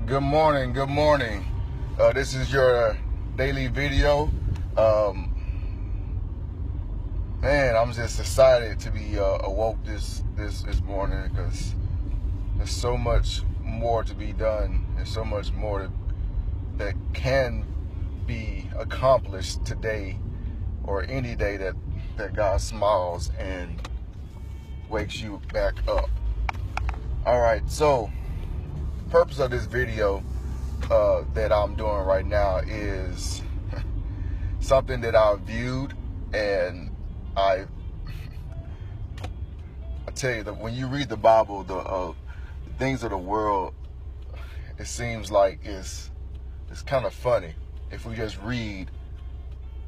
Good morning. Good morning. This is your daily video. Man, I'm just excited to be awoke this morning because there's so much more to be done. There's so much more that can be accomplished today or any day that God smiles and wakes you back up. All right, so purpose of this video that I'm doing right now is something that I viewed, and I tell you that when you read the Bible, the things of the world, it seems like it's kind of funny if we just read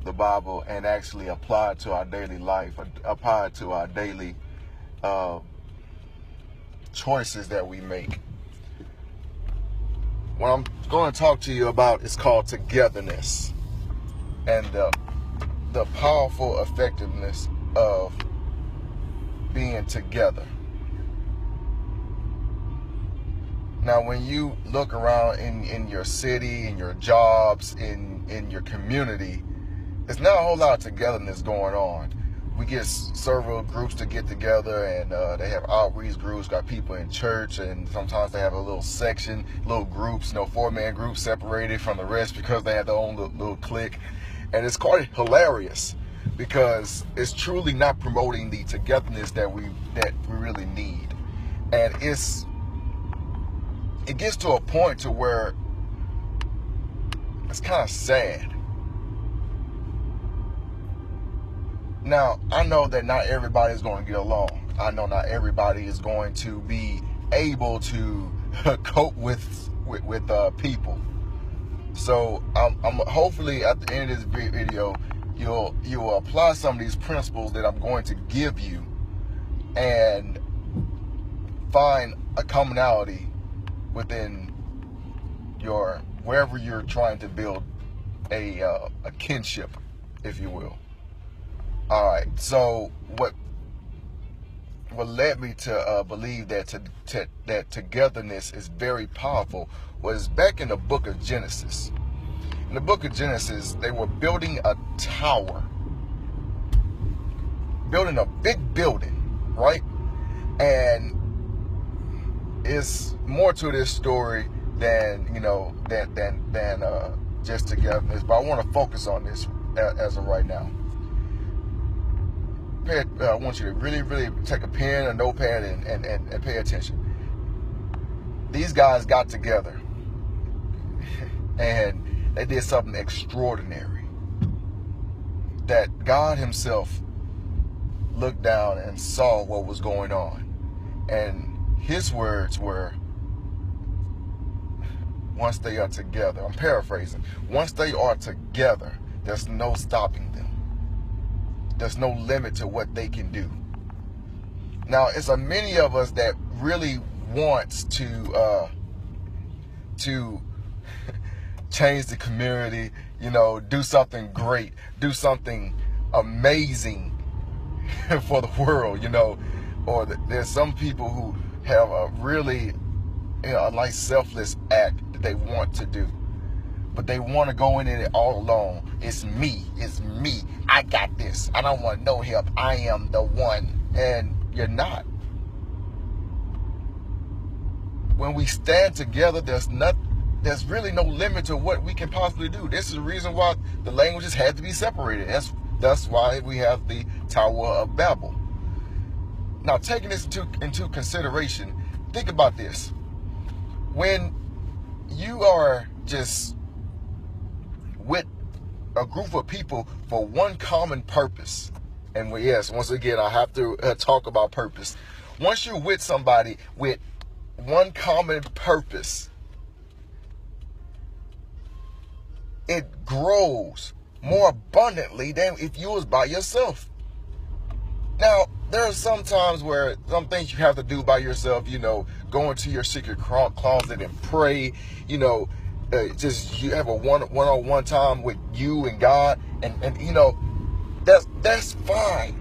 the Bible and actually apply it to our daily life, apply it to our daily choices that we make. What I'm going to talk to you about is called togetherness and the powerful effectiveness of being together. Now, when you look around in your city, in your jobs, in your community, there's not a whole lot of togetherness going on. We get several groups to get together, and they have outreach groups, got people in church, and sometimes they have a little section, little groups, 4-man groups separated from the rest because they have their own little clique. And it's quite hilarious because it's truly not promoting the togetherness that we really need. And it gets to a point to where it's kind of sad. Now, I know that not everybody is going to get along. I know not everybody is going to be able to cope with people. So I'm hopefully at the end of this video, you'll apply some of these principles that I'm going to give you and find a commonality within wherever you're trying to build a kinship, if you will. All right, so what led me to believe that that togetherness is very powerful was back in the book of Genesis. In the book of Genesis, they were building a tower, building a big building, right? And it's more to this story than just togetherness. But I want to focus on this as of right now. I want you to really, really take a pen, a notepad, and pay attention. These guys got together and they did something extraordinary that God himself looked down and saw what was going on. And his words were, once they are together, I'm paraphrasing, once they are together, there's no stopping them. There's no limit to what they can do. Now, it's a many of us that really wants to change the community, do something great, do something amazing for the world, or there's some people who have a really, a nice selfless act that they want to do. But they want to go in it all alone. It's me. I got this. I don't want no help. I am the one. And you're not. When we stand together, there's really no limit to what we can possibly do. This is the reason why the languages had to be separated. That's why we have the Tower of Babel. Now, taking this into consideration, think about this. When you are just with a group of people for one common purpose, and yes, once again, I have to talk about purpose. Once you're with somebody with one common purpose, it grows more abundantly than if you was by yourself. Now, there are some times where some things you have to do by yourself, go into your secret closet and pray, just you have a one-on-one time with you and God, and that's fine.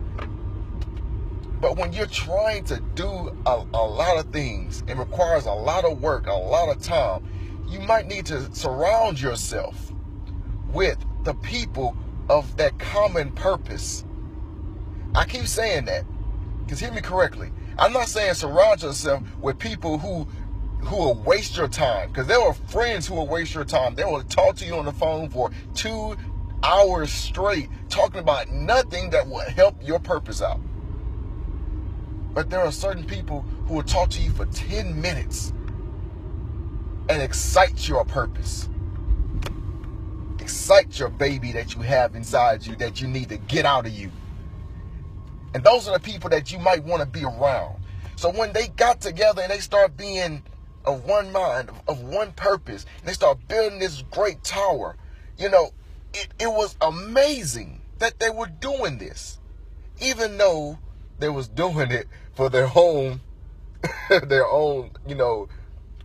But when you're trying to do a lot of things, it requires a lot of work, a lot of time, you might need to surround yourself with the people of that common purpose. I keep saying that, because hear me correctly. I'm not saying surround yourself with people who will waste your time, because there are friends who will waste your time. They will talk to you on the phone for 2 hours straight, talking about nothing that will help your purpose out. But there are certain people who will talk to you for 10 minutes and excite your purpose. Excite your baby that you have inside you that you need to get out of you. And those are the people that you might want to be around. So when they got together and they start being of one mind, of one purpose, and they start building this great tower, it was amazing that they were doing this. Even though they was doing it for their own,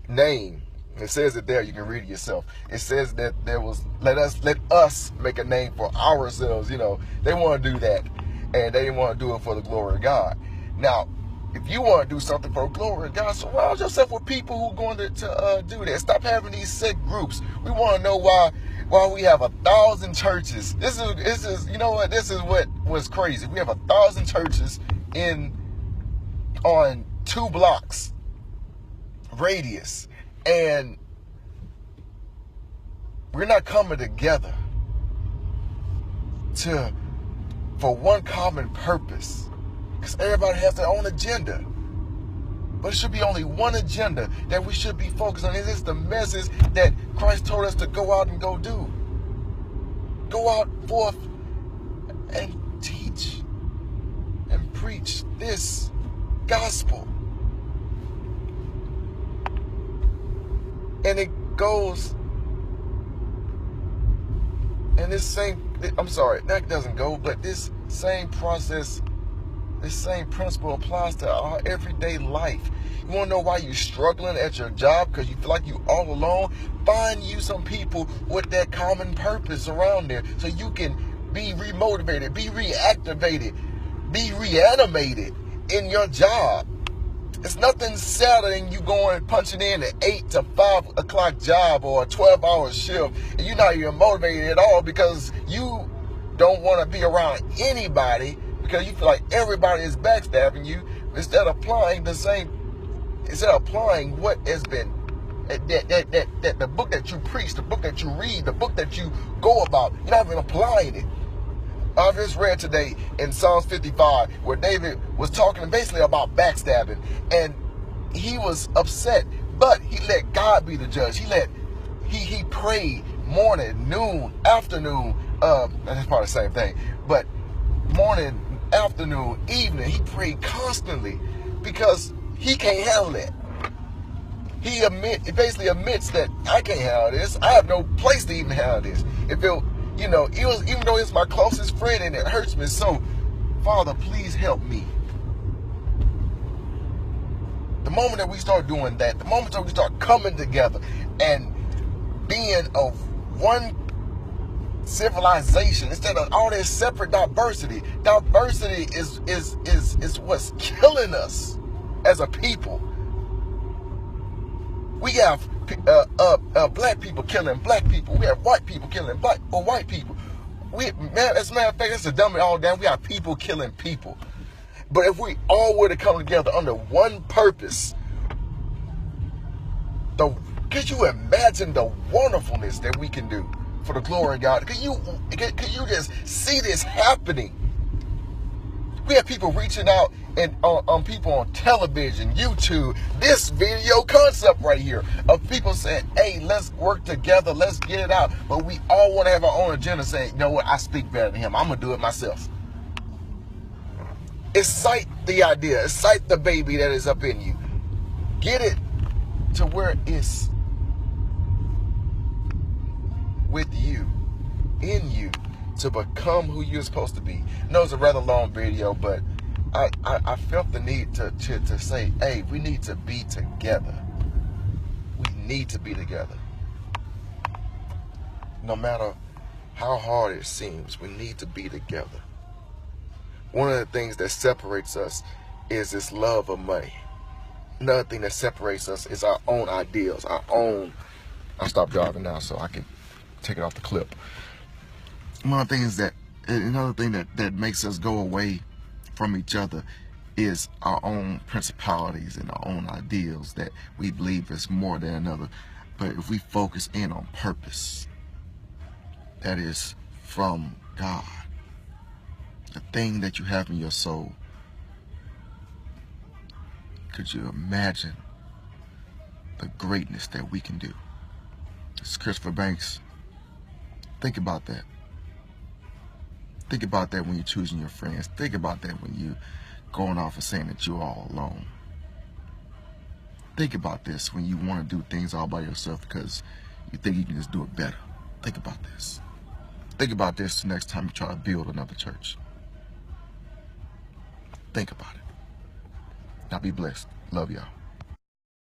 name. It says it there, you can read it yourself. It says that let us make a name for ourselves. They want to do that. And they didn't want to do it for the glory of God. Now, if you want to do something for the glory of God, surround yourself with people who are going to do that. Stop having these sick groups. We want to know why we have 1,000 churches. This is you know what? This is what was crazy. We have 1,000 churches on 2 blocks radius, and we're not coming together for one common purpose, because everybody has their own agenda. But it should be only one agenda that we should be focused on. It is the message that Christ told us to go out and go do. Go out forth and teach and preach this gospel. And it goes, and that doesn't go, but this same process, this same principle applies to our everyday life. You want to know why you're struggling at your job because you feel like you're all alone? Find you some people with that common purpose around there so you can be remotivated, be reactivated, be reanimated in your job. It's nothing sadder than you going punching in an 8 to 5 o'clock job or a 12-hour shift, and you're not even motivated at all because you don't want to be around anybody because you feel like everybody is backstabbing you. Instead of applying what has been that the book that you preach, the book that you read, the book that you go about, you're not even applying it. I just read today in Psalms 55 where David was talking basically about backstabbing, and he was upset, but he let God be the judge. He prayed morning, noon, afternoon. That's probably the same thing, but morning, afternoon, evening, he prayed constantly because he can't handle it. He basically admits that I can't handle this. I have no place to even handle this. Even though it's my closest friend and it hurts me so, Father, please help me. The moment that we start doing that, the moment that we start coming together and being of one civilization instead of all this separate diversity is what's killing us as a people. We have black people killing black people. We have white people killing white people. As a matter of fact, that's the dumbest all down. We have people killing people. But if we all were to come together under one purpose, could you imagine the wonderfulness that we can do for the glory of God? Could you just see this happening? We have people reaching out and on people on television, YouTube, this video concept right here of people saying, hey, let's work together, let's get it out. But we all want to have our own agenda saying, you know what, I speak better than him. I'm going to do it myself. Excite the idea. Excite the baby that is up in you. Get it to where it's with you, in you, to become who you're supposed to be. I know it's a rather long video, but I felt the need to say, hey, we need to be together. We need to be together. No matter how hard it seems, we need to be together. One of the things that separates us is this love of money. Another thing that separates us is our own ideals, our own I stopped driving now so I can take it off the clip. One of the things that, another thing that makes us go away from each other is our own principalities and our own ideals that we believe is more than another. But if we focus in on purpose, that is from God, the thing that you have in your soul, could you imagine the greatness that we can do? This is Christopher Banks. Think about that. Think about that when you're choosing your friends. Think about that when you're going off and saying that you're all alone. Think about this when you want to do things all by yourself because you think you can just do it better. Think about this. Think about this the next time you try to build another church. Think about it. Now be blessed. Love y'all.